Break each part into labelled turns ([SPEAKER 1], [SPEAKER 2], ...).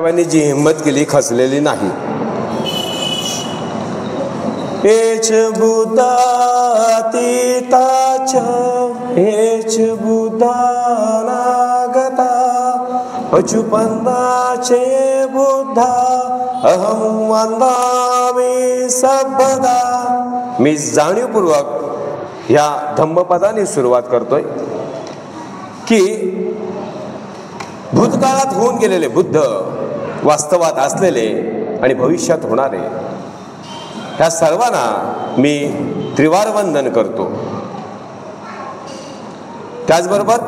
[SPEAKER 1] बाबासाहेबांनी जी हिंमत केली खचलेली नाही. हेच बुद्धा अतीताच हेच बुद्धा नागता अचुपन्नाचे बुद्धा अहम वंदामि सबदा. मी जाणीवपूर्वक ह्या धम्मपदाने सुरुवात करतोय की भूतकाळात होऊन गेलेले बुद्ध, वास्तवात असलेले आणि भविष्यात होणारे, ह्या सर्वांना मी त्रिवार वंदन करतो. त्याचबरोबर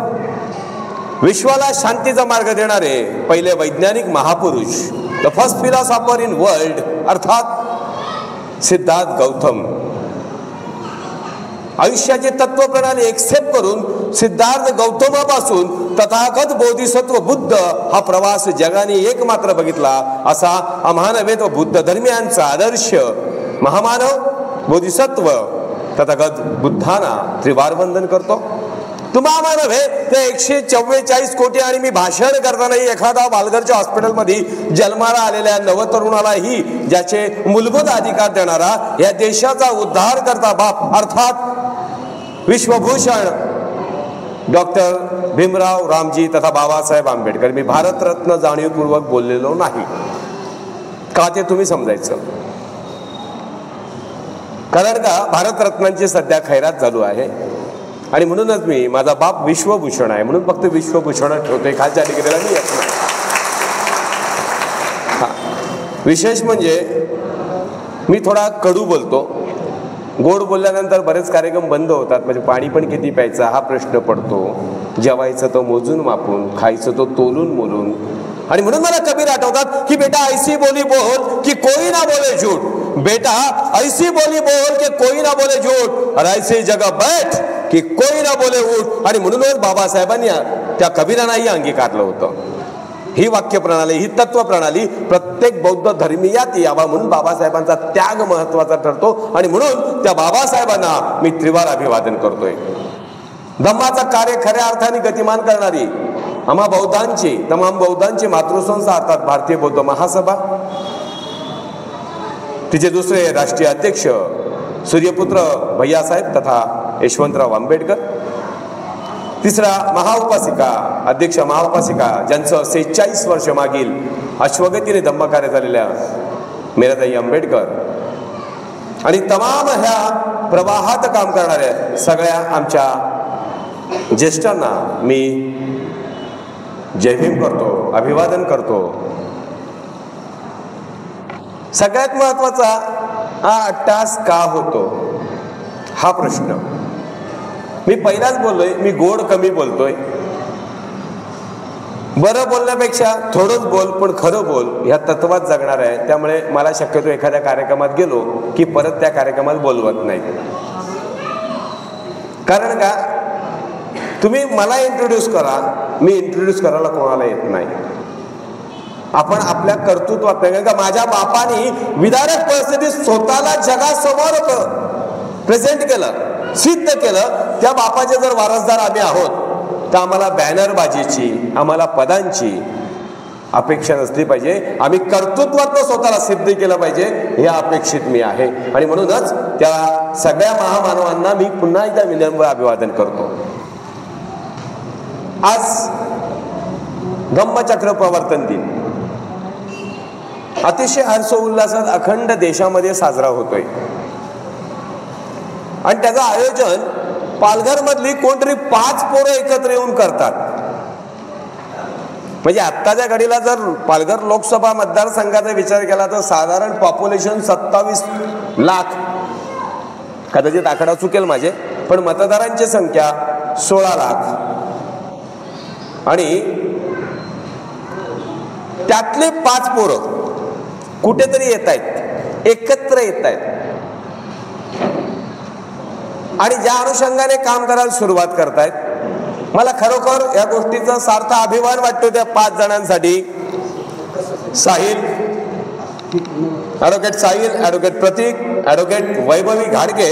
[SPEAKER 1] विश्वाला शांतीचा मार्ग देणारे पहिले वैज्ञानिक महापुरुष, the first philosopher in world, अर्थात सिद्धार्थ गौतम, आयुष्याची तत्वप्रणाली एक्सेप्ट करून सिद्धार्थ गौतमापासून तथागत बोधिसत्व बुद्ध हा प्रवास जगाने एकमात्र बघितला असा अमानवेद बुद्ध धर्मियांचा आदर्श महामानव बोधिसत्व तथागत बुद्धांना त्रिवार वंदन करतो. तुम्हा नव्हे ते 144 कोटी आणि मी भाषण करतानाही एखादा पालघरच्या हॉस्पिटलमध्ये जन्माला आलेल्या नवतरुणालाही ज्याचे मूलभूत अधिकार देणारा, या देशाचा उद्धार करता बाप अर्थात विश्वभूषण डॉक्टर भीमराव रामजी तथा बाबासाहेब आंबेडकर. मी भारतरत्न जाणीवपूर्वक बोललेलो नाही का ते तुम्ही समजायचं. कारण का भारतरत्नांची सध्या खैरात चालू आहे आणि म्हणूनच मी माझा बाप विश्वभूषण आहे म्हणून फक्त विश्वभूषण ठेवतोय, खालच्या डिग्रीला मी येत नाही. विशेष म्हणजे मी थोडा कडू बोलतो. गोड बोलल्यानंतर बरेच कार्यक्रम बंद होतात. म्हणजे पाणी पण किती प्यायचा हा प्रश्न पडतो. जेवायचं तो मोजून मापून, खायचं तो तोलून मोलून. आणि म्हणून मला कबीर आठवतात की बेटा ऐसी बोली बोल की कोई ना बोले झूठ, बेटा ऐसी बोली बोल की कोई ना बोले झूठ और ऐसी जगह बैठ की कोई ना बोले उठ. आणि म्हणूनच बाबासाहेबांनी त्या कबीरांनाही अंगीकारलं होतं. ही वाक्य प्रणाली, ही तत्व प्रणाली प्रत्येक बौद्ध धर्मीयात यावा म्हणून बाबासाहेबांचा त्याग महत्वाचा ठरतो. आणि म्हणून त्या बाबासाहेबांना मी त्रिवार अभिवादन करतोय. धम्माचा कार्य खऱ्या अर्थाने गतिमान करणारी तमाम बौद्धांची मातृसंस्था अर्थात भारतीय बौद्ध महासभा, तिचे दुसरे राष्ट्रीय अध्यक्ष सूर्यपुत्र भैयासाहेब तथा यशवंतराव आंबेडकर, तिसरा महाउपासिका अध्यक्ष महाउपासिका ज्यांचं 46 वर्ष मागील अश्वगतीने धम्मकार्य झालेल्या मीराताई आंबेडकर, आणि तमाम ह्या प्रवाहात काम करणाऱ्या सगळ्या आमच्या ज्येष्ठांना मी जय भीम करतो, अभिवादन करतो. सगळ्यात महत्वाचा हा अट्टास का होतो हा प्रश्न. मी पहिलाच बोललोय, मी गोड कमी बोलतोय. बरं बोलण्यापेक्षा थोडंच बोल पण खरं बोल ह्या तत्वात जगणार आहे. त्यामुळे मला शक्यतो एखाद्या कार्यक्रमात गेलो की परत त्या कार्यक्रमात बोलवत नाही. कारण का तुम्ही मला इंट्रोड्यूस करा, मी इंट्रोड्यूस करायला कोणाला येत नाही. आपण आपल्या कर्तृत्वात नाही. कारण का माझ्या बापाने विदारक परिस्थितीत स्वतःला जगासमोर प्रेझेंट केलं, सिद्ध केलं. त्या बापाचे जर वारसदार आम्ही आहोत तर आम्हाला बॅनरबाजीची, आम्हाला पदांची अपेक्षा नसली पाहिजे. आम्ही कर्तृत्वात स्वतःला सिद्ध केलं पाहिजे हे अपेक्षित मी आहे. आणि म्हणूनच त्या सगळ्या महामानवांना मी पुन्हा एकदा विनम्र अभिवादन करतो. आज धम्मचक्र प्रवर्तन दिन अतिशय हर्षोल्लासात अखंड देशामध्ये साजरा होतोय. आणि त्याचं आयोजन पालघर मधली कोणतरी 5 पोरं एकत्र येऊन करतात. म्हणजे आत्ताच्या घडीला जर पालघर लोकसभा मतदारसंघाचा विचार केला तर साधारण पॉप्युलेशन 27 लाख, कदाचित आकडा चुकेल माझे, पण मतदारांची संख्या 16 लाख. आणि त्यातले 5 पोरं कुठेतरी येत आहेत, एकत्र येत आहेत आणि ज्या अनुषंगाने काम करायला सुरुवात करतायत. मला खरोखर या गोष्टीचा सार्थ अभिमान वाटतो त्या 5 जणांसाठी. साहिल, ॲडव्होकेट साहिल, ॲडव्होकेट प्रतीक, ॲडव्होकेट वैभवी घाडगे,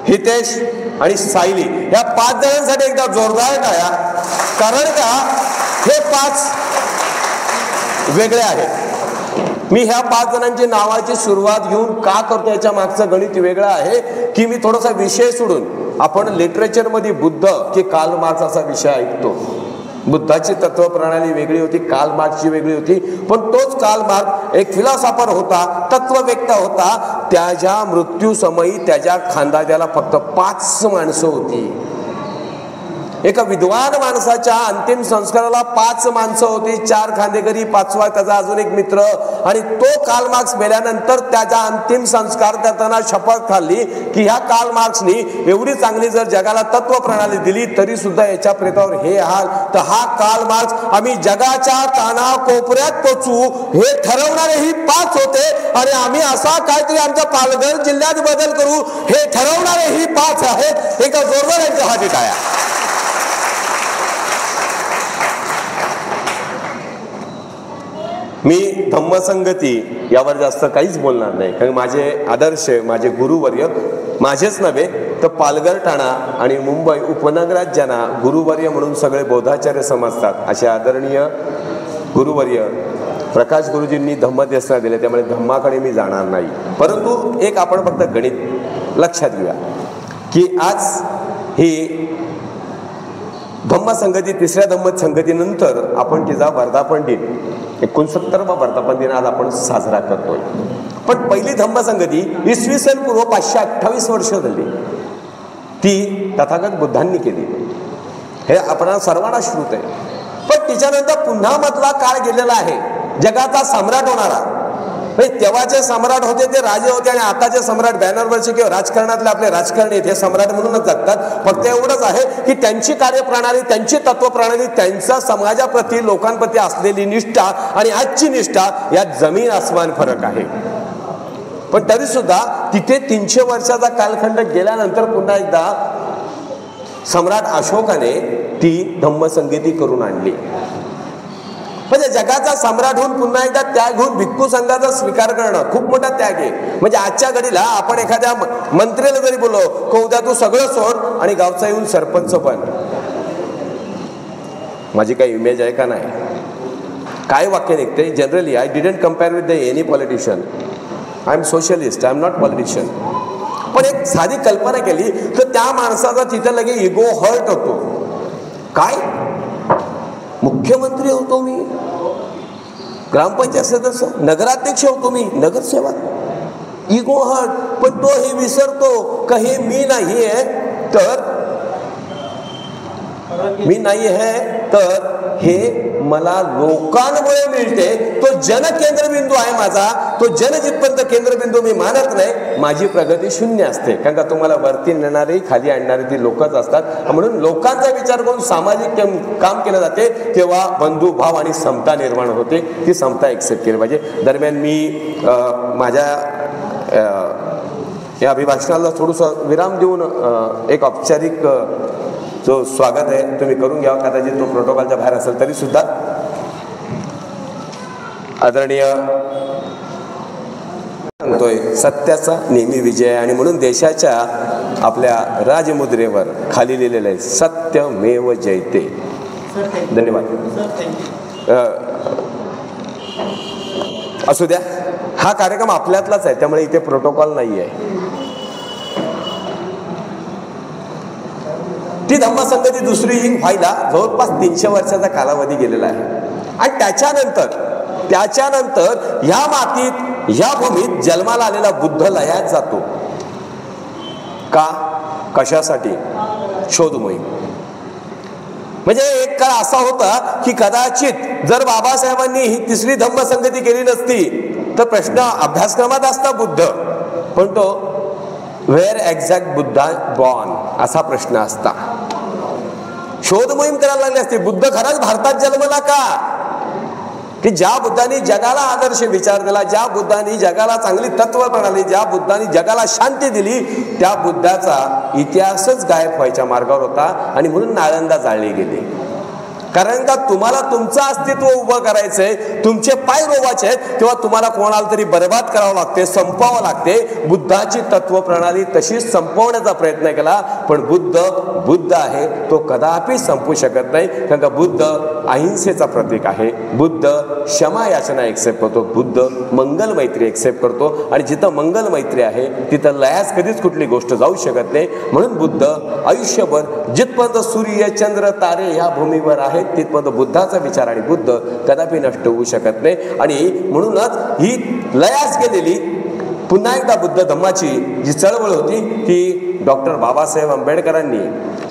[SPEAKER 1] हितेश आणि सायली, या 5 जणांसाठी एकदा जोरदार टाळ्या. कारण का हे 5 वेगळे आहेत. मी ह्या 5 जणांची नावाची सुरुवात घेऊन का करतो याच्या मागचं गणित वेगळं आहे की मी थोडासा विषय सोडून आपण लिटरेचरमध्ये बुद्ध की कार्ल मार्क्स असा विषय ऐकतो. बुद्धाची तत्वप्रणाली वेगळी होती, कार्ल मार्क्सची वेगळी होती, पण तोच कार्ल मार्क्स एक फिलॉसॉफर होता, तत्ववेत्ता होता. त्याच्या मृत्यूसमयी त्याच्या खानदाद्याला फक्त 5 माणसं होती. एका विद्वान माणसाच्या अंतिम संस्काराला 5 माणसं होती, 4 खांदेकरी, 5वा त्याचा अजून एक मित्र. आणि तो कार्ल मार्क्स मेल्यानंतर त्याचा अंतिम संस्कार करताना शपथ खाल्ली की ह्या कार्ल मार्क्सनी एवढी चांगली जर जगाला तत्व प्रणाली दिली तरी सुद्धा याच्या प्रेतावर हे हाल. तर हा कार्ल मार्क्स आम्ही जगाच्या कानाकोपऱ्यात पोचू हे ठरवणारेही 5 होते आणि आम्ही असा काहीतरी आमच्या पालघर जिल्ह्यात बदल करू हे ठरवणारेही 5 आहेत. एका जोरदार यांच्या हाती टाळ्या. मी धम्मसंगती यावर जास्त काहीच बोलणार नाही, कारण माझे आदर्श, माझे गुरुवर्य, माझेच नव्हे तर पालघर, ठाणा आणि मुंबई उपनगरात ज्यांना गुरुवर्य म्हणून सगळे बौद्धाचार्य समजतात असे आदरणीय गुरुवर्य प्रकाश गुरुजींनी धम्मदेशना दिले, त्यामुळे धम्माकडे मी जाणार नाही. परंतु एक आपण फक्त गणित लक्षात घेऊया की आज ही धम्मसंगती 3ऱ्या धम्मसंगतीनंतर आपण तिचा वर्धापन दिन 69वा वर्धापन दिन आज आपण साजरा करतोय. पण पहिली धम्मसंगती इसवी सन पूर्व 528 वर्ष झाली, ती तथागत बुद्धांनी केली. हे आपणाला सर्वांना श्रुत आहे. पण तिच्यानंतर पुन्हा मधला काळ गेलेला आहे, जगाचा सम्राट होणारा. तेव्हाचे सम्राट होते ते राजे होते आणि आताचे सम्राट बॅनरवरचे किंवा राजकारणातले आपले राजकारणी हे सम्राट म्हणूनच जगतात. फक्त एवढंच आहे की त्यांची कार्यप्रणाली, त्यांची तत्वप्रणाली, त्यांचा समाजाप्रती, लोकांप्रती असलेली निष्ठा आणि आजची निष्ठा यात जमीन आसमान फरक आहे. पण तरी सुद्धा तिथे 300 वर्षाचा कालखंड गेल्यानंतर पुन्हा एकदा सम्राट अशोकाने ती धम्मसंगती करून आणली. म्हणजे जगाचा सम्राट होऊन पुन्हा एकदा त्याग होऊन भिक्खू संघाचा स्वीकार करणं खूप मोठा त्याग आहे. म्हणजे आजच्या घडीला आपण एखाद्या मंत्र्याला जरी बोललो की उद्या तू सगळं सोड आणि गावचा येऊन सरपंच पण, माझी काही इमेज आहे का नाही, काय वाक्य निघते generally, I didn't compare with the any politician, I am socialist, I am not politician. पण एक साधी कल्पना केली तर त्या माणसाचा तिथे लगे इगो हर्ट होतो. काय मुख्यमंत्री होतो मी, ग्रामपंचायत सदस्य, नगराध्यक्ष होतो मी, नगरसेवक, इगो हर्ट. पण तो हे विसरतो का हे मी नाही आहे तर मी नाही आहे तर हे मला लोकांमुळे मिळते. तो जनकेंद्रबिंदू आहे माझा, तो जन जिथपर्यंत केंद्रबिंदू मी मानत नाही माझी प्रगती शून्य असते. कारण का तुम्हाला वरती नेणारे खाली आणणारे ती लोकच असतात. म्हणून लोकांचा विचार करून सामाजिक काम केलं जाते तेव्हा बंधुभाव आणि समता निर्माण होते. ती समता एक्सेप्ट केली पाहिजे. दरम्यान मी माझ्या या अभिभाषणाला थोडंसं विराम देऊन एक औपचारिक जो स्वागत आहे तुम्ही करून घ्यावा. कदाचित तो प्रोटोकॉलच्या बाहेर असेल तरी सुद्धा आदरणीय सांगतोय सत्याचा नेहमी विजय. आणि म्हणून देशाच्या आपल्या राजमुद्रेवर खाली लिहिलेलं आहे सत्यमेव जयते. धन्यवाद. असू द्या, हा कार्यक्रम आपल्यातलाच आहे त्यामुळे इथे प्रोटोकॉल नाही आहे. ती धम्मसंगती दुसरी ही व्हायला जवळपास 300 वर्षाचा कालावधी गेलेला आहे. आणि त्याच्यानंतर ह्या मातीत, ह्या भूमीत जन्माला आलेला बुद्ध लयात जातो. का, कशासाठी? शोध मोहीम. म्हणजे एक काळ असा होता की कदाचित जर बाबासाहेबांनी ही 3री धम्मसंगती केली नसती तर प्रश्न अभ्यासक्रमात असता बुद्ध, पण तो वेअर एक्झॅक्ट बुद्धा बॉर्न असा प्रश्न असता. शोध मोहीम करायला लागली असते. बुद्ध खराच भारतात जन्मला का? की ज्या बुद्धांनी जगाला आदर्श विचार दिला, ज्या बुद्धांनी जगाला चांगली तत्व प्रणाली, ज्या बुद्धांनी जगाला शांती दिली, त्या बुद्धाचा इतिहासच गायब व्हायच्या मार्गावर होता. आणि म्हणून नालंदा जाळली गेली. कारण का तुम्हाला तुमचं अस्तित्व उभं करायचंय, तुमचे पाय रोवायचे आहेत, तेव्हा तुम्हाला कोणाला तरी बर्बाद करावं लागते, संपवावं लागते. बुद्धाची तत्वप्रणाली तशीच संपवण्याचा प्रयत्न केला, पण बुद्ध आहे तो कदापि संपू शकत नाही. कारण का बुद्ध अहिंसेचा प्रतीक आहे. बुद्ध क्षमा याचना एक्सेप्ट करतो, बुद्ध मंगल मैत्री एक्सेप्ट करतो. आणि जिथं मंगल मैत्री आहे तिथं लयास कधीच कुठली गोष्ट जाऊ शकत नाही. म्हणून बुद्ध आयुष्यभर जिथपर्यंत सूर्य चंद्र तारे ह्या भूमीवर आहेत तिथपर्यंत बुद्धाचा विचार आणि बुद्ध कदापि नष्ट होऊ शकत नाही. आणि म्हणूनच ही लयास गेलेली पुन्हा एकदा बुद्ध धम्माची जी चळवळ होती ती डॉक्टर बाबासाहेब आंबेडकरांनी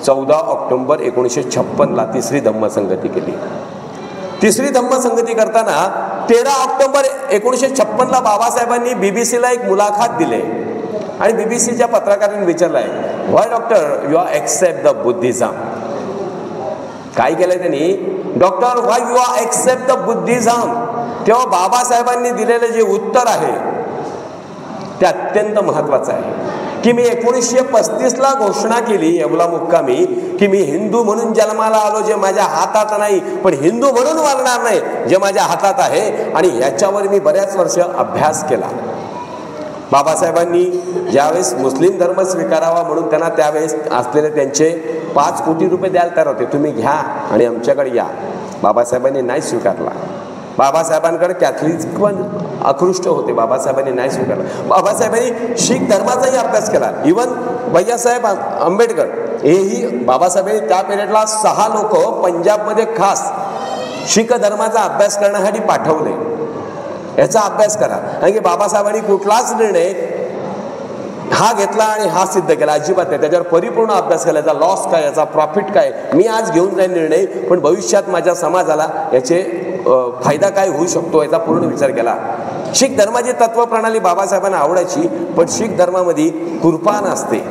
[SPEAKER 1] 14 ऑक्टोबर 1956 तिसरी धम्मसंगती केली. तिसरी धम्मसंगती करताना 13 ऑक्टोबर 1956 बाबासाहेबांनी BBC एक मुलाखत दिली आणि BBCच्या पत्रकारांनी विचारलंय, why doctor you are except the Buddhism. काय केलंय त्यांनी, doctor why you are except the Buddhism. तेव्हा बाबासाहेबांनी दिलेलं जे उत्तर आहे ते अत्यंत महत्वाचं आहे की मी 1935 घोषणा केली येवला मुक्कामी की मी हिंदू म्हणून जन्माला आलो, जे माझ्या हातात नाही, पण हिंदू म्हणून वागणार नाही जे माझ्या हातात आहे. आणि याच्यावर मी बऱ्याच वर्ष अभ्यास केला. बाबासाहेबांनी ज्यावेळेस मुस्लिम धर्म स्वीकारावा म्हणून त्यांना त्यावेळेस असलेले त्यांचे 5 कोटी रुपये द्यायला तयार होते, तुम्ही घ्या आणि आमच्याकडे या. बाबासाहेबांनी नाही स्वीकारला. बाबासाहेबांकडे कॅथलिक पण आकृष्ट होते, बाबासाहेबांनी नाही स्वीकारलं. बाबासाहेबांनी शीख धर्माचाही अभ्यास केला. इवन भैयासाहेब आंबेडकर हेही बाबासाहेबांनी त्या पिरियडला 6 लोक पंजाबमध्ये खास शीख धर्माचा अभ्यास करण्यासाठी पाठवले. याचा अभ्यास करा. कारण की बाबासाहेबांनी कुठलाच निर्णय हा घेतला आणि हा सिद्ध केला अजिबात नाही. त्याच्यावर परिपूर्ण अभ्यास केला. याचा लॉस काय, याचा प्रॉफिट काय, मी आज घेऊन जाईन निर्णय, पण भविष्यात माझ्या समाजाला याचे फायदा काय होऊ शकतो याचा पूर्ण विचार केला. शीख धर्माची तत्वप्रणाली बाबासाहेबांना आवडायची, पण शीख धर्मामध्ये कुर्बान असते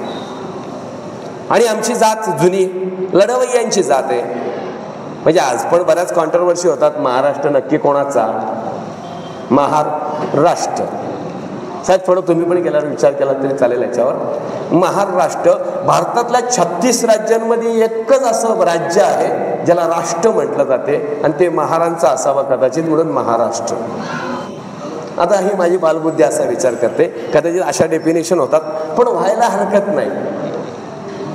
[SPEAKER 1] आणि आमची जात जुनी लढवय्यांची जात आहे. म्हणजे आज पण बऱ्याच कॉन्ट्रोवर्सी होतात, महाराष्ट्र नक्की कोणाचा, महाराष्ट्र. साहेब थोडं तुम्ही पण केल्यावर विचार केला तरी चालेल याच्यावर. महाराष्ट्र भारतातल्या 36 राज्यांमध्ये एकच असं राज्य आहे ज्याला राष्ट्र म्हटलं जाते आणि ते महारांचं असावं कदाचित, म्हणून महाराष्ट्र. आता ही माझी बालबुद्धी असा विचार करते, कदाचित अशा डेफिनेशन होतात, पण व्हायला हरकत नाही.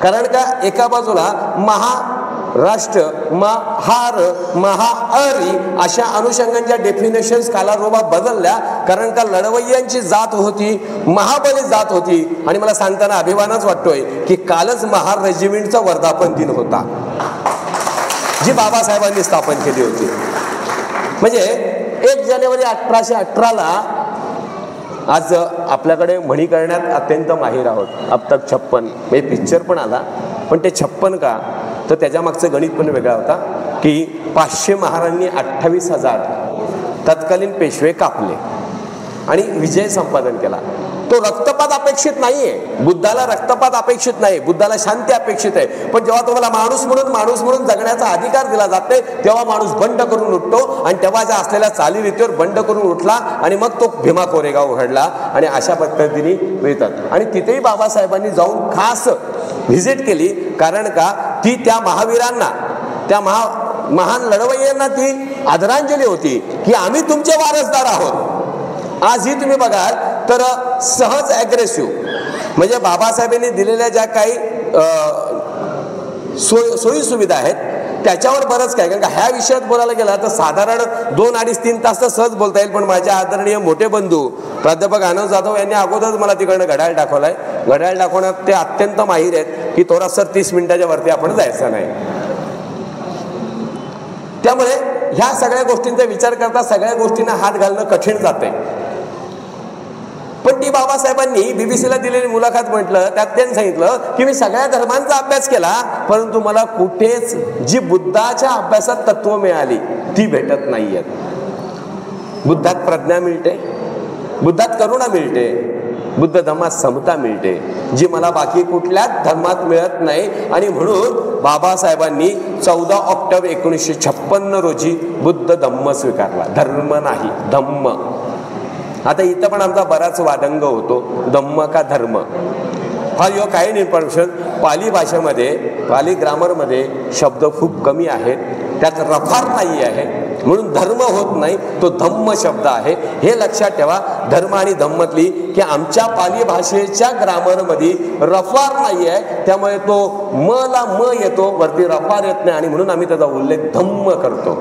[SPEAKER 1] कारण का एका बाजूला महाराष्ट्र, महार, महाअरी अशा अनुषंगांच्या डेफिनेशन्स कालारोबा बदलल्या. कारण का लढवय्यांची जात होती, महाबली जात होती. आणि मला सांगताना अभिमानच वाटतोय की कालच महार रेजिमेंटचा वर्धापन दिन होता जी बाबासाहेबांनी स्थापन केली होती. म्हणजे 1 जानेवारी 1818 आज आपल्याकडे म्हणी करण्यात अत्यंत माहीर आहोत. अब तक 56 म्हणजे पिक्चर पण आला, पण ते 56 का, तर त्याच्या मागचं गणित पण वेगळा होता की 500 महारांनी 28,000 तत्कालीन पेशवे कापले आणि विजय संपादन केला. तो रक्तपात अपेक्षित नाहीये, बुद्धाला रक्तपात अपेक्षित नाही, बुद्धाला शांती अपेक्षित आहे. पण जेव्हा तुम्हाला माणूस म्हणून जगण्याचा अधिकार दिला जात नाही तेव्हा माणूस बंड करून उठतो आणि तेव्हा ज्या असलेल्या चालीरीतीवर बंड करून उठला आणि मग तो भीमा कोरेगाव घडला आणि अशा पद्धतीने मिळतात. आणि तिथेही बाबासाहेबांनी जाऊन खास व्हिजिट केली. कारण का ती त्या महावीरांना, त्या महान लढवय्यांना ती आदरांजली होती की आम्ही तुमचे वारसदार आहोत. आजही तुम्ही बघाल तर सहज ॲग्रेसिव्ह म्हणजे बाबासाहेबांनी दिलेल्या ज्या काही सोयी सुविधा आहेत त्याच्यावर बरंच काय. कारण का ह्या विषयात बोलायला गेला तर साधारण 2-2.5-3 तास तर सहज बोलता येईल. पण माझ्या आदरणीय मोठे बंधू प्राध्यापक आनंद जाधव यांनी अगोदरच मला तिकडनं घड्याळ दाखवलाय. घड्याळ दाखवण्यात ते अत्यंत माहीर आहेत की थोडा सर 30 मिनिटाच्या वरती आपण जायचं नाही. त्यामुळे ह्या सगळ्या गोष्टींचा विचार करता सगळ्या गोष्टींना हात घालणं कठीण जाते. पण ती बाबासाहेबांनी BBCला दिलेली मुलाखत म्हटलं, त्यात त्यांनी सांगितलं की मी सगळ्या धर्मांचा अभ्यास केला, परंतु मला कुठेच जी बुद्धाच्या अभ्यासात तत्व मिळाली ती भेटत नाहीयेत. बुद्धात प्रज्ञा मिळते, बुद्धात करुणा मिळते, बुद्ध धर्मात समता मिळते, जी मला बाकी कुठल्याच धर्मात मिळत नाही. आणि म्हणून बाबासाहेबांनी 14 ऑक्टोबर 1956 रोजी बुद्ध धम्म स्वीकारला. धर्म नाही, धम्म. आता इथं पण आमचा बराच वादंग होतो, धम्म का धर्म. For your kind information, Pali भाषेमध्ये पाली ग्रामरमध्ये शब्द खूप कमी आहेत, त्यात रफार नाही आहे, म्हणून धर्म होत नाही, तो धम्म शब्द आहे. हे लक्षात ठेवा. धर्म आणि धम्मतली की आमच्या पाली भाषेच्या ग्रामरमध्ये रफार नाही आहे, त्यामुळे तो म ला म येतो, वरती रफार येत नाही, आणि म्हणून आम्ही त्याचा उल्लेख धम्म करतो.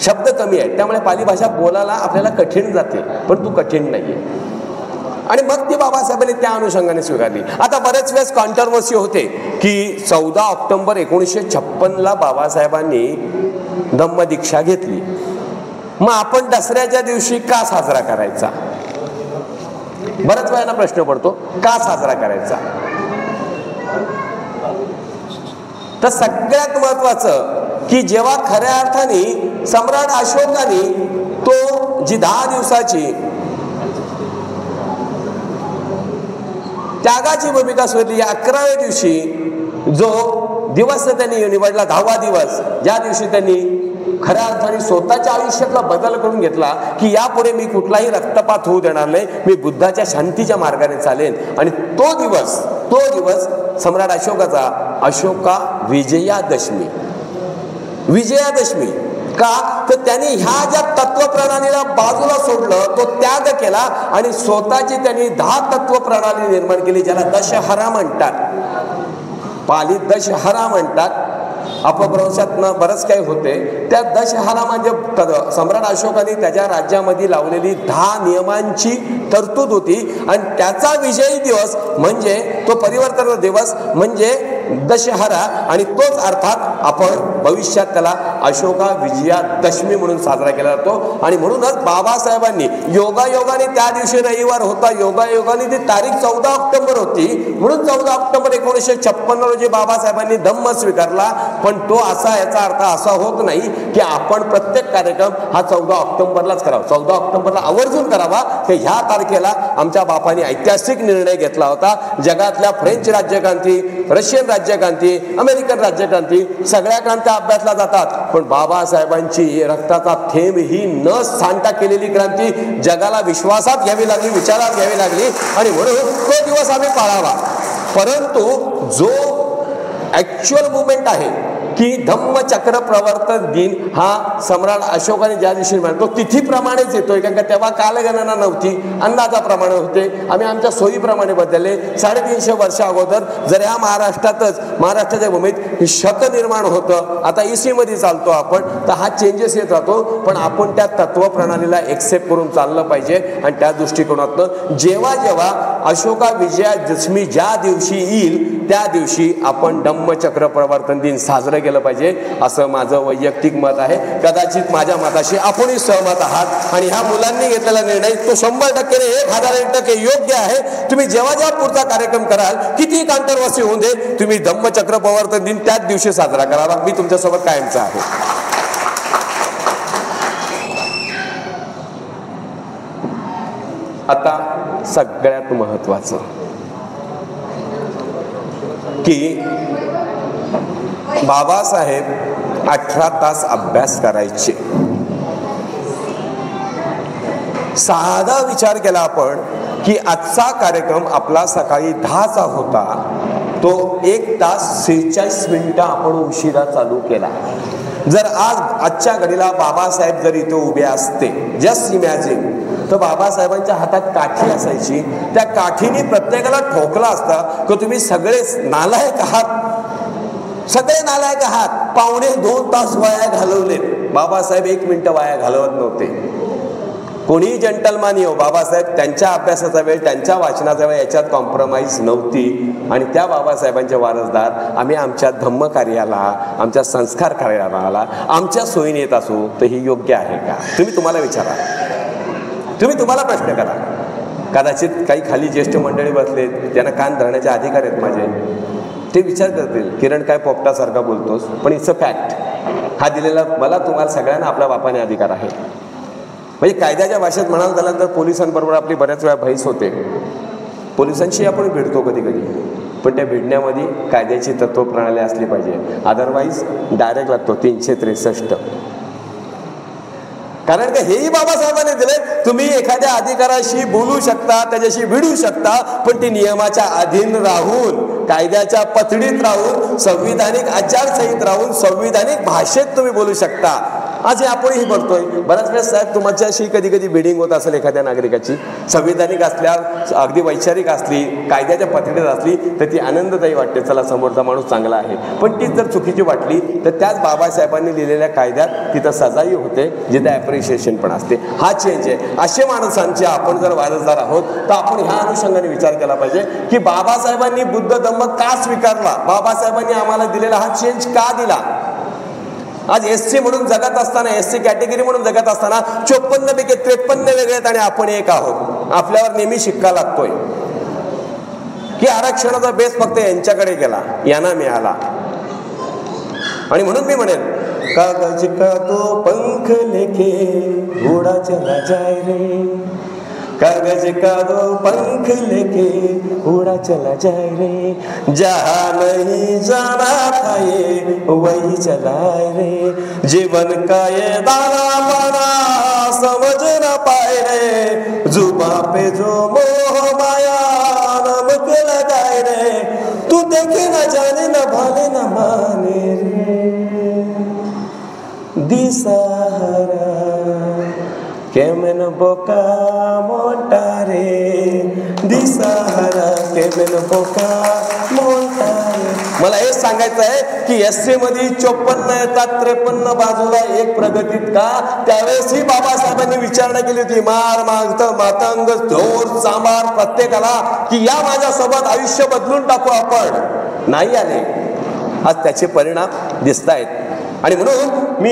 [SPEAKER 1] शब्द कमी आहेत, त्यामुळे पाली भाषा बोलायला आपल्याला कठीण जाते, पण तू कठीण नाहीये. आणि मग ती बाबासाहेबांनी त्या अनुषंगाने स्वीकारली. आता बरेच वेळेस कॉन्ट्रोवर्सी होते की 14 ऑक्टोबर 1956 बाबासाहेबांनी धम्मदीक्षा घेतली, मग आपण दसऱ्याच्या दिवशी का साजरा करायचा? बऱ्याच वेळाना प्रश्न पडतो, का साजरा करायचा? तर सगळ्यात महत्वाचं की जेव्हा खऱ्या अर्थाने सम्राट अशोकाने तो जी 10 दिवसाची त्यागाची भूमिका स्वीकारली, 11व्या दिवशी जो दिवस त्यांनी निवडला, 10वा दिवस, ज्या दिवशी त्यांनी खऱ्या अर्थाने स्वतःच्या आयुष्यातला बदल करून घेतला की यापुढे मी कुठलाही रक्तपात होऊ देणार नाही, मी बुद्धाच्या शांतीच्या मार्गाने चालेन. आणि तो दिवस सम्राट अशोकाचा अशोका विजयादशमी. विजयादशमी का? तर त्यांनी ह्या ज्या तत्वप्रणालीला बाजूला सोडलं, तो त्याग केला आणि स्वतःची त्यांनी 10 तत्व प्रणाली निर्माण केली, ज्याला दशहरा म्हणतात. पालीत दशहरा म्हणतात. अपभ्रंशातनं बरंच काही होते. त्या दशहरा म्हणजे सम्राट अशोकाने त्याच्या राज्यामध्ये लावलेली 10 नियमांची तरतूद होती, आणि त्याचा विजयी दिवस म्हणजे तो परिवर्तन दिवस म्हणजे दशहरा, आणि तोच अर्थात आपण भविष्यात त्याला अशोका विजयादशमी म्हणून साजरा केला जातो. आणि म्हणूनच बाबासाहेबांनी योगायोगाने त्या दिवशी रविवार होता, योगायोगाने ती तारीख 14 ऑक्टोबर होती, म्हणून 14 ऑक्टोबर 1956 रोजी बाबासाहेबांनी धम्म स्वीकारला. पण तो असा, याचा अर्थ असा होत नाही की आपण प्रत्येक कार्यक्रम हा 14 ऑक्टोबरलाच करावा. 14 ऑक्टोबरला आवर्जून करावा. की ह्या तारखेला आमच्या बापाने ऐतिहासिक निर्णय घेतला होता. जगातल्या फ्रेंच राज्यक्रांती, रशियन राज्यक्रांती, अमेरिकन राज्यक्रांती सगळ्या क्रांत्या अभ्यासल्या जातात, पण बाबासाहेबांची रक्ताचा थेंब ही न सांडता केलेली क्रांती जगाला विश्वासात घ्यावी लागली, विचारात घ्यावी लागली, आणि म्हणून तो दिवस आम्ही पाळावा. परंतु जो ऍक्च्युअल मुवमेंट आहे की धम्मचक्र प्रवर्तन दिन हा सम्राट अशोकाने ज्या दिवशी मानतो तिथीप्रमाणेच येतोय, कारण का तेव्हा कालगणना नव्हती, अंदाजाप्रमाणे होते. आम्ही आमच्या सोयीप्रमाणे बदलले. 350 वर्ष अगोदर जर या महाराष्ट्राच्या भूमीत शक निर्माण होतं, आता इसी मध्ये चालतो आपण, तर हा चेंजेस येत राहतो. पण आपण त्या तत्वप्रणालीला एक्सेप्ट करून चाललं पाहिजे. आणि त्या दृष्टिकोनातून जेव्हा जेव्हा अशोका विजयादशमी ज्या दिवशी येईल त्या दिवशी आपण धम्मचक्र प्रवर्तन दिन साजरं केलं पाहिजे, असं माझं वैयक्तिक मत आहे. कदाचित माझ्या मताशी आपणही सहमत आहात, आणि ह्या मुलांनी घेतलेला निर्णय तो 100% 1001% योग्य आहे. तुम्ही जेव्हा जेव्हा पुढचा कार्यक्रम कराल, किती कॉन्ट्रोवर्सी होऊन दे, तुम्ही धम्मचक्र प्रवर्तन दिन त्याच दिवशी साजरा करावा. मी तुमच्यासोबत कायमचा आहे. आता सगळ्यात महत्वाचं की बाबासाहेब 18 तास अभ्यास करायचे. साधा विचार केला आपण की आजचा कार्यक्रम आपला सकाळी 10चा होता, तो 1 तास 46 मिनिटं आपण उशिरा चालू केला. जर आजच्या घडीला बाबासाहेब जर इथे उभे असते, जस्ट इमॅजिन, तर बाबासाहेबांच्या हातात काठी असायची, त्या काठीने प्रत्येकाला ठोकला असता की तुम्ही सगळेच नालायक आहात, सगळे नालायक आहात, 2.5 तास वाया घालवले. बाबासाहेब 1 मिनिट वाया घालवत नव्हते. कोणीही जंटलमॅन येऊ, बाबासाहेब त्यांच्या अभ्यासाचा वेळ, त्यांच्या वाचनाचा वेळ याच्यात कॉम्प्रोमाइज नव्हती. आणि त्या बाबासाहेबांचे वारसदार आम्ही आमच्या धम्म कार्याला, आमच्या संस्कार कार्याला आमच्या सोयीने येत असू, तर ही योग्य आहे का? तुम्हाला विचारा, तुम्हाला प्रश्न करा. कदाचित काही खाली ज्येष्ठ मंडळी बसले, त्यांना कान धरण्याचे अधिकार आहेत माझे, ते विचार करतील, किरण काय पोपटासारखा बोलतोस, पण इट्स अ फॅक्ट. हा दिलेला मला तुम्हाला सगळ्यांना आपल्या बापाने अधिकार आहे. म्हणजे कायद्याच्या भाषेत म्हणाल झाल्यानंतर पोलिसांबरोबर आपली बऱ्याच वेळा बहस होते. पोलिसांशी आपण भिडतो कधी कधी, पण त्या भिडण्यामध्ये कायद्याची तत्वप्रणाली असली पाहिजे. अदरवाईज डायरेक्ट लागतो 363. कारण का हेही बाबासाहेबांनी दिले, तुम्ही एखाद्या अधिकाराशी बोलू शकता, त्याच्याशी भिडू शकता, पण ती नियमाच्या अधीन राहून. कायद्याच्या पतडीत राहून, संविधानिक आचारसंहित राहून, संविधानिक भाषेत तुम्ही बोलू शकता. आज हे आपणही बघतोय. बऱ्याच वेळेस साहेब तुमच्याशी कधी कधी बिडिंग होत असेल एखाद्या नागरिकाची, संविधानिक असल्या, अगदी वैचारिक असली, कायद्याच्या पतडीत असली तर ती आनंददायी वाटते, चला समोरचा माणूस चांगला आहे. पण ती जर चुकीची वाटली तर त्याच बाबासाहेबांनी लिहिलेल्या कायद्यात तिथं सजाही होते, जिथे ॲप्रिशिएशन पण असते. हा चेंज आहे. असे माणसांचे आपण जर वारसदार आहोत तर आपण ह्या अनुषंगाने विचार केला पाहिजे की बाबासाहेबांनी बुद्ध धम्म का स्वीकारला, बाबासाहेबांनी आम्हाला दिलेला हा चेंज का दिला. आज SC म्हणून जगत असताना, SC कॅटेगरी म्हणून जगत असताना 54 पैकी 53 वेगळे आहेत आणि आपण एक आहोत. आपल्यावर नेहमी शिक्का लागतोय की आरक्षणाचा बेस फक्त यांच्याकडे गेला, यांना मिळाला. आणि म्हणून मी म्हणेन, कागज का तो पंख लेके उड़ा चला जाए रे, कागज का दो पंख लेके उड़ा चला जाए रे, जहाँ नहीं जाना था ये वही चलाए रे, जीवन का ये दाना पाना समझ न पाए रे, जुबां पे जो मोह माया नमक लगाए रे, तू देखे न जाने न भाले न माने रे, दिसहारा केमन बोका मोटा रे, दिसहारा केमन बोका मोटा रे. मला हेच सांगायचं आहे की SC मध्ये 54 येतात, 53 बाजूला एक प्रगतीत का. त्यावेळेसही बाबासाहेबांनी विचारणा केली होती, मार मागत मातंग जोर सांबार प्रत्येकाला की या माझ्यासोबत आयुष्य बदलून टाकू आपण. नाही आले. आज त्याचे परिणाम दिसत आहेत. आणि म्हणून मी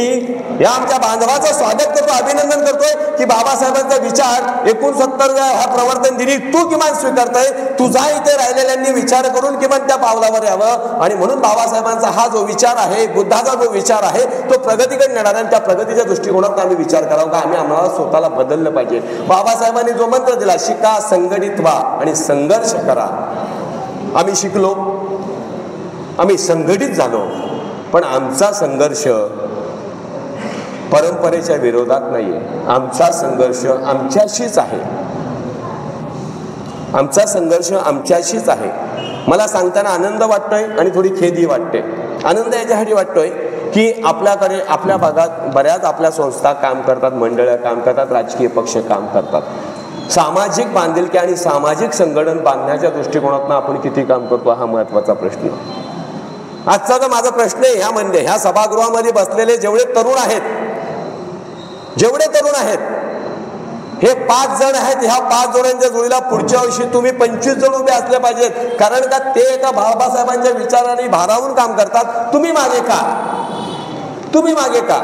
[SPEAKER 1] या आमच्या बांधवाचं स्वागत करतो, अभिनंदन करतोय की बाबासाहेबांचा विचार 69 हा प्रवर्तन दिनी तू किमान स्वीकारतोय. तुझा इथे राहिलेल्यांनी विचार करून किमान त्या पावलावर यावं. आणि म्हणून बाबासाहेबांचा हा जो विचार आहे, बुद्धाचा जो विचार आहे, तो प्रगतीकडे नेणार आणि त्या प्रगतीच्या दृष्टिकोनातून आम्ही विचार करावा का आम्ही आम्हाला स्वतःला बदललं पाहिजे. बाबासाहेबांनी जो मंत्र दिला, शिका, संघटित व्हा आणि संघर्ष करा. आम्ही शिकलो, आम्ही संघटित झालो, पण आमचा संघर्ष परंपरेच्या विरोधात नाहीये. आमचा संघर्ष आमच्याशीच आहे. आमचा संघर्ष आमच्याशीच आहे. मला सांगताना आनंद वाटतोय आणि थोडी खेदही वाटते. आनंद याच्यासाठी वाटतोय की आपल्याकडे, आपल्या भागात बऱ्याच आपल्या संस्था काम करतात, मंडळं काम करतात, राजकीय पक्ष काम करतात. सामाजिक बांधिलकी आणि सामाजिक संघटन बांधण्याच्या दृष्टिकोनातून आपण किती काम करतो हा महत्वाचा प्रश्न. आजचा तर माझा प्रश्न आहे, ह्या सभागृहामध्ये बसलेले जेवढे तरुण आहेत, हे 5 जण आहेत. ह्या 5 जणांच्या जोडीला पुढच्या वर्षी तुम्ही 25 जण उभे असले पाहिजेत. कारण का ते एका बाबासाहेबांच्या विचाराने भारावून काम करतात. तुम्ही मागे का?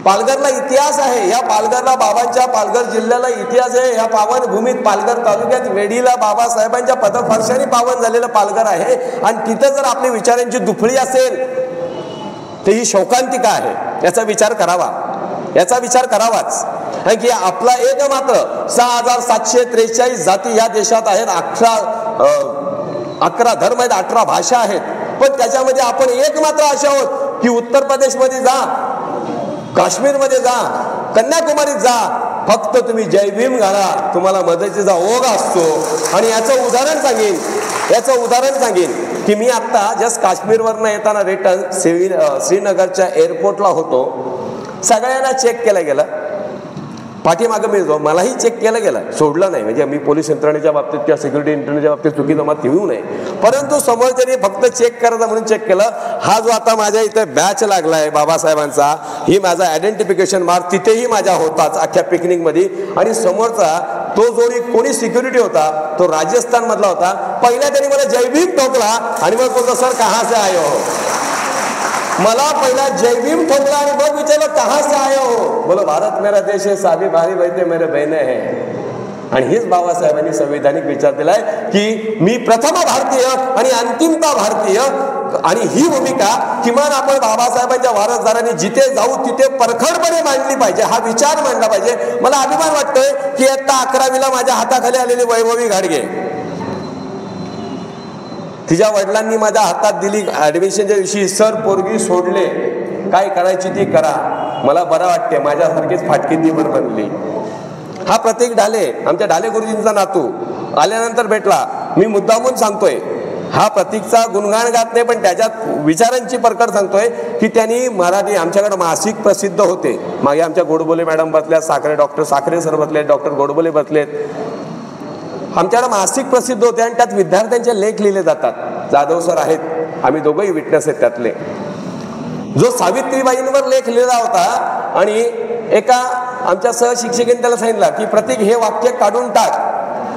[SPEAKER 1] पालघरला इतिहास आहे. या पालघरला, बाबांच्या पालघर जिल्ह्याला इतिहास आहे. या पावन भूमीत पालघर तालुक्यात वेडीला बाबासाहेबांच्या पदस्पर्शाने पावन झालेलं पालघर आहे. आणि तिथं जर आपली विचारांची दुफळी असेल तर ही शोकांतिका आहे. याचा विचार करावाच. कारण की आपला एक मात्र 6743 जाती या देशात आहेत. 11 धर्म आहेत, 18 भाषा आहेत. पण त्याच्यामध्ये आपण एक मात्र असे आहोत की उत्तर प्रदेशमध्ये जा, काश्मीरमध्ये जा, कन्याकुमारीत जा, फक्त तुम्ही जय भीम घाला, तुम्हाला मदतीचा ओघ असतो. आणि याचं उदाहरण सांगेन की मी आत्ता जस्ट काश्मीरवरनं येताना रिटर्न श्रीनगरच्या एअरपोर्टला होतो. सगळ्यांना चेक केलं गेलं. पाठीमागं मी जो मलाही चेक केलं गेलं, सोडलं नाही. म्हणजे मी पोलीस यंत्रणेच्या बाबतीत किंवा सिक्युरिटी यंत्रणेच्या बाबतीत चुकीचं मत येऊ नये, परंतु समोरच्याने फक्त चेक करायचा म्हणून चेक केलं. हा जो आता माझ्या इथे बॅच लागलाय बाबासाहेबांचा, ही माझा आयडेंटिफिकेशन मार्क तिथेही माझ्या होताच अख्ख्या पिकनिकमध्ये. आणि समोरचा तो जोडी कोणी सिक्युरिटी होता, तो राजस्थान मधला होता. पहिल्या त्यांनी मला जय भीम ठोकला आणि मग बोलतो सर कहाँ से आए हो. मला पहिला जय भीम ठोकला आणि मग विचारलं कहाँ से आए हो. बोलो भारत मेरा देश है, साभी भाई बहते मेरे बहने है. आणि हेच बाबासाहेबांनी संवैधानिक विचार दिलाय की मी प्रथम भारतीय आणि अंतिमता भारतीय. आणि ही भूमिका किमान आपण बाबासाहेबांच्या वारसदारांनी जिथे जाऊ तिथे परखडपणे मांडली पाहिजे, हा विचार मांडला पाहिजे. मला अभिमान वाटतोय की आता 11वीला माझ्या हाताखाली आलेली वैभवी घाडगे, तिच्या वडिलांनी माझ्या हातात दिली ऍडमिशनच्या दिवशी, सर पोरगी सोडले, काय करायची ती करा. मला बरं वाटते, माझ्यासारखीच फाटकी ती पण बनली. हा प्रतीक ढाले, आमच्या ढाले गुरुजींचा नातू, आल्यानंतर भेटला. मी मुद्दामून सांगतोय हा प्रतीकचा गुणगान गात नाही, पण त्याच्यात विचारांची परकड सांगतोय की त्यांनी मराठी आमच्याकडे मासिक प्रसिद्ध होते. मागे आमच्या गोडबोले मॅडम बसल्यात, डॉक्टर साखरे सर बसलेत, डॉक्टर गोडबोले बसलेत. आमच्याकडे मासिक प्रसिद्ध होते आणि त्यात विद्यार्थ्यांचे लेख लिहिले जातात. जाधव सर आहेत, आम्ही दोघंही विटनेस आहेत त्यातले. जो सावित्रीबाईंवर लेख लिहिला होता आणि एका आमच्या सहशिक्षिकेने त्याला सांगितलं की प्रतीक हे वाक्य काढून टाक.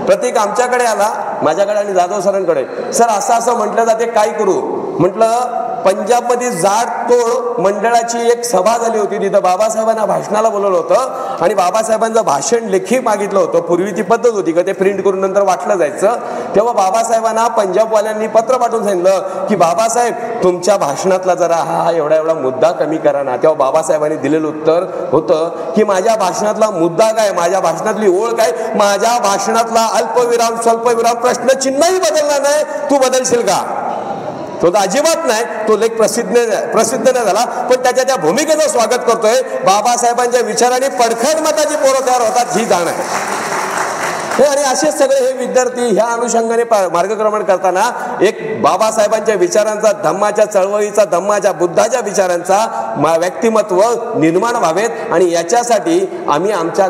[SPEAKER 1] प्रतीक आमच्याकडे आला, माझ्याकडे आणि जाधव सरांकडे. सर असं असं म्हटलं जाते, काय करू? म्हटलं पंजाबमध्ये जाडतोड मंडळाची एक सभा झाली होती, तिथं बाबासाहेबांना भाषणाला बोलवलं होतं आणि बाबासाहेबांचं भाषण लेखी मागितलं होतं. पूर्वी ती पद्धत होती का ते प्रिंट करून नंतर वाटलं जायचं. तेव्हा बाबासाहेबांना पंजाबवाल्यांनी पत्र पाठवून सांगितलं की बाबासाहेब तुमच्या भाषणातला जरा हा एवढा मुद्दा कमी करा ना. तेव्हा बाबासाहेबांनी दिलेलं उत्तर होतं की माझ्या भाषणातला मुद्दा काय, माझ्या भाषणातली ओळ काय, माझ्या भाषणातला अल्पविराम स्वल्पविराम प्रश्नचिन्हही बदलला नाही, तू बदलशील का? तो तर अजिबात नाही. तो लेख प्रसिद्ध नाही झाला, पण त्याच्या त्या भूमिकेचं स्वागत करतोय. बाबासाहेबांच्या विचाराने पडखड मताची पोरं तयार होतात ही जाण आहे. आणि असे सगळे हे विद्यार्थी ह्या अनुषंगाने मार्गक्रमण करताना एक बाबासाहेबांच्या विचारांचा, धम्माच्या चळवळीचा, धम्माच्या बुद्धाच्या विचारांचा व्यक्तिमत्व निर्माण व्हावेत. आणि याच्यासाठी आम्ही आमच्या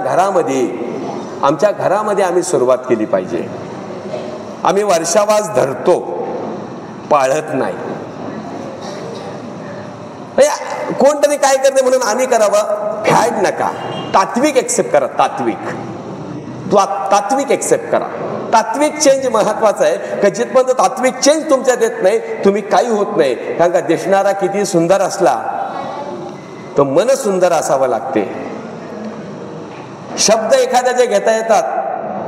[SPEAKER 1] घरामध्ये आम्ही सुरुवात केली पाहिजे. आम्ही वर्षावास धरतो, पाळत नाही. कोणतरी काय करते म्हणून आम्ही करावं, फॅड नका, तात्विक एक्सेप्ट करा. तात्विक एक्सेप्ट करा. तात्विक चेंज महत्वाचा आहे. का जिथपर्यंत तात्विक चेंज तुमच्यात येत नाही तुम्ही काही होत नाही. कारण का दिसणारा किती सुंदर असला तर मन सुंदर असावं लागते. शब्द एखाद्याचे घेता येतात,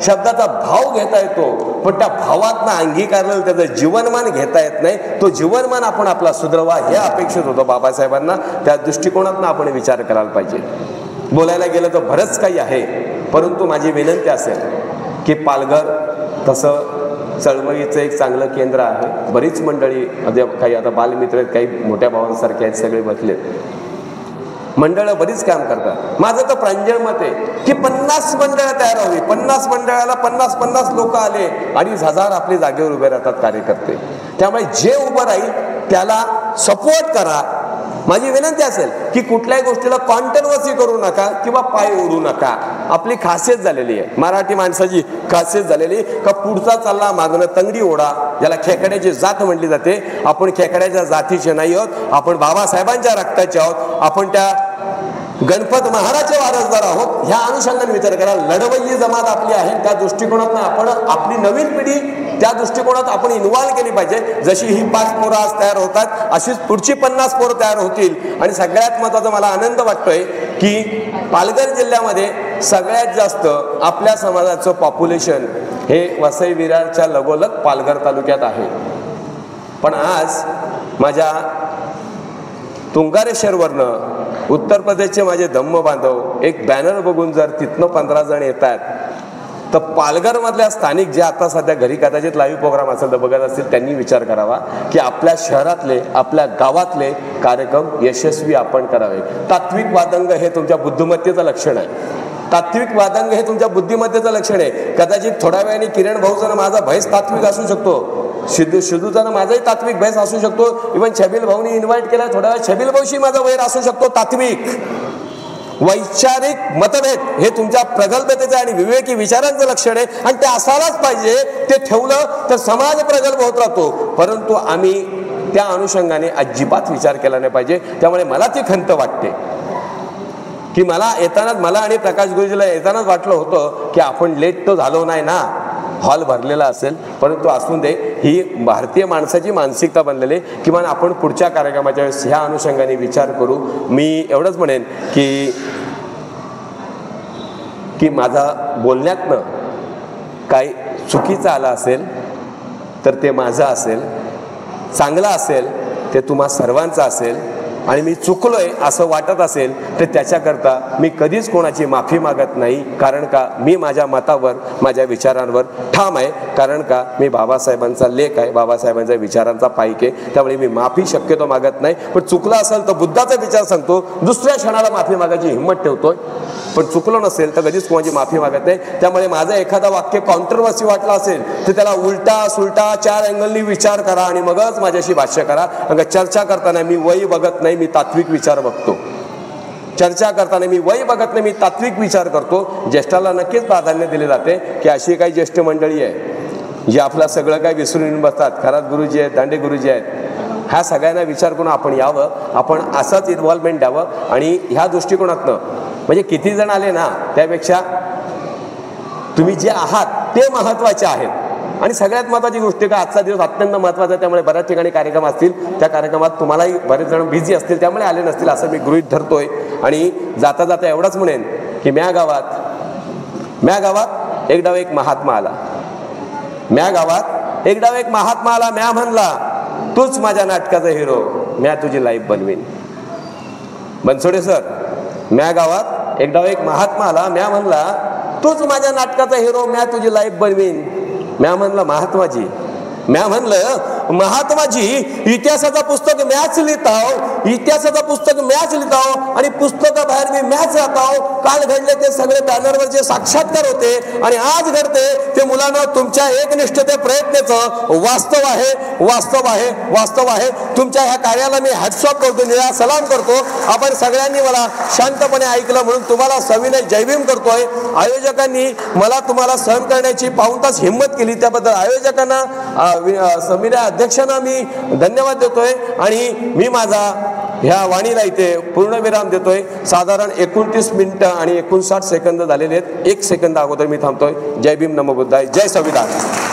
[SPEAKER 1] शब्दाचा भाव घेता येतो, पण त्या भावातनं अंगीकारलेलं त्याचं जीवनमान घेता येत नाही. तो जीवनमान आपण आपला सुधरवा हे अपेक्षित होतं बाबासाहेबांना. त्या दृष्टिकोनातनं आपण विचार करायला पाहिजे. बोलायला गेलं तर बरंच काही आहे, परंतु माझी विनंती असेल की पालघर तसं चळवळीचं एक चांगलं केंद्र आहे. बरीच मंडळी, काही आता बालमित्र आहेत, काही मोठ्या भावांसारखे आहेत, सगळे बसलेत. मंडळं बरीच काम करतात. माझं तर प्रांजळ मत आहे की 50 मंडळं तयार व्हावी. 50 मंडळाला 50 लोक आले, 2,500 आपले जागेवर उभे राहतात कार्यकर्ते. त्यामुळे जे उभं राहील त्याला सपोर्ट करा. माझी विनंती असेल की कुठल्याही गोष्टीला कॉन्ट्रोवर्सी करू नका किंवा पाय ओढू नका. आपली खासियत झालेली आहे, मराठी माणसाची खासियत झालेली का पुढचा चालला मागणं तंगडी ओढा, ज्याला खेकड्याची जात म्हटली जाते. आपण खेकड्याच्या जातीचे नाही आहोत, आपण बाबासाहेबांच्या रक्ताचे आहोत, आपण त्या गणपत महाराजचे वारसदार आहोत. ह्या अनुषंगाने विचार करा. लढवय्यी जमात आपली आहे, त्या दृष्टिकोनातून आपण आपली नवीन पिढी त्या दृष्टिकोनात आपण इन्व्हॉल्व केली पाहिजे. जशी ही 5 पोरं आज तयार होतात, अशीच पुढची 50 पोरं तयार होतील. आणि सगळ्यात महत्त्वाचा मला आनंद वाटतोय की पालघर जिल्ह्यामध्ये सगळ्यात जास्त आपल्या समाजाचं पॉप्युलेशन हे वसई विरारच्या लगोलग पालघर तालुक्यात आहे. पण आज माझ्या तुंगारेश्वरवरनं उत्तर प्रदेशचे माझे धम्म बांधव एक बॅनर बघून जर तिथनं 15 जण येत आहेत, तर पालघरमधल्या स्थानिक जे आता सध्या घरी कदाचित लाईव्ह प्रोग्राम असेल तर बघत असतील, त्यांनी विचार करावा की आपल्या शहरातले, आपल्या गावातले कार्यक्रम यशस्वी आपण करावे. तात्विक वादंग हे तुमच्या बुद्धिमत्तेचं लक्षण आहे. तात्विक वादंग हे तुमच्या बुद्धिमत्तेचं लक्षण आहे. कदाचित थोड्या वेळाने किरण भाऊचा माझा भयस तात्विक असू शकतो, सिद्धूचा माझाही तात्विक भयस असू शकतो. इव्हन छबिल भाऊनी इन्व्हाइट केला, थोड्या वेळा छबिल भाऊशी माझा वैर असू शकतो. तात्विक वैचारिक मतभेद हे तुमच्या प्रगल्भतेचं आणि विवेकी विचारांचं लक्षण आहे आणि ते असायलाच पाहिजे. ते ठेवलं तर समाज प्रगल्भ होत राहतो, परंतु आम्ही त्या अनुषंगाने अजिबात विचार केला नाही पाहिजे. त्यामुळे मला ती खंत वाटते की मला आणि प्रकाश गुरुजीला येतानाच वाटलं होतं की आपण लेट तर झालो नाही ना, हॉल भरलेला असेल, परंतु असून दे. ही भारतीय माणसाची मानसिकता बनलेली. किमान आपण पुढच्या कार्यक्रमाच्या वेळेस ह्या अनुषंगाने विचार करू. मी एवढंच म्हणेन की माझा बोलण्यातनं काही चुकीचं आलं असेल तर ते माझं असेल, चांगलं असेल ते तुम्हा सर्वांचं असेल. आणि मी चुकलोय असं वाटत असेल तर त्याच्याकरता मी कधीच कोणाची माफी मागत नाही. कारण का मी माझ्या मतावर, माझ्या विचारांवर ठाम आहे. कारण का मी बाबासाहेबांचा लेख आहे, बाबासाहेबांच्या विचारांचा पाईक आहे. त्यामुळे मी माफी शक्यतो मागत नाही. पण चुकला असेल तर बुद्धाचा विचार सांगतो, दुसऱ्या क्षणाला माफी मागायची हिंमत ठेवतोय. पण चुकलो नसेल तर कधीच कोणाची माफी मागत नाही. त्यामुळे माझं एखादा वाक्य कॉन्ट्रोवर्सी वाटलं असेल तर त्याला उलटा सुलटा 4 अँगलनी विचार करा आणि मगच माझ्याशी भाष्य करा. कारण चर्चा करताना मी वय बघत नाही, मी तात्विक विचार बघतो. चर्चा करताना मी वय बघत नाही, मी तात्विक विचार करतो. ज्येष्ठाला नक्कीच प्राधान्य दिले जाते की अशी काही ज्येष्ठ मंडळी आहे जी आपलं सगळं काही विसरून बसतात. खरात गुरुजी आहेत, दांडे गुरुजी आहेत. ह्या सगळ्यांना विचार करून आपण यावं, आपण असंच इन्व्हॉल्वमेंट द्यावं. आणि ह्या दृष्टिकोनातनं म्हणजे किती जण आले ना, त्यापेक्षा तुम्ही जे आहात ते महत्त्वाचे आहेत. आणि सगळ्यात महत्त्वाची गोष्ट का आजचा दिवस अत्यंत महत्त्वाचा आहे. त्यामुळे बऱ्याच ठिकाणी कार्यक्रम असतील, त्या कार्यक्रमात तुम्हालाही बरेच जण बिझी असतील, त्यामुळे आले नसतील असं मी गृहीत धरतोय. आणि जाता जाता एवढंच म्हणेन की म्या गावात एक डाव एक महात्मा आला. म्या गावात एक डाव एक महात्मा आला. म्या म्हणला तूच माझ्या नाटकाचा हिरो, म्या तुझी लाईफ बनवीन. बनसोडे सर, म्या गावात एक डाव एक महात्मा आला. म्या म्हणला तूच माझ्या नाटकाचा हिरो, म्या तुझी लाईफ बनवीन. म्या म्हणलं महात्माजी, म्या म्हणलं महात्माजी इतिहासाचं पुस्तक मॅच लिहिताव, इतिहासाचं पुस्तक मॅच लिहिताव आणि पुस्तकाबाहेर मी मॅच राहताव. काल घडले ते सगळे बॅनरवरचे साक्षात्कार होते आणि आज घडते ते मुलांना तुमच्या एकनिष्ठते प्रयत्नाचं वास्तव आहे, वास्तव आहे, वास्तव आहे. तुमच्या ह्या कार्याला मी हॅट्सऑफ करतो, निळा सलाम करतो. आपण सगळ्यांनी मला शांतपणे ऐकलं म्हणून तुम्हाला सविनय जयभीम करतोय. आयोजकांनी मला तुम्हाला सहन करण्याची पाऊण तास हिंमत केली, त्याबद्दल आयोजकांना, सविनय अध्यक्षांना मी धन्यवाद देतोय. आणि मी माझा ह्या वाणीला इथे पूर्णविराम देतोय. साधारण 29 मिनिटं आणि 59 सेकंद झालेले आहेत. 1 सेकंद अगोदर मी थांबतोय. जय भीम, नमो बुद्धाय, जय संविधान.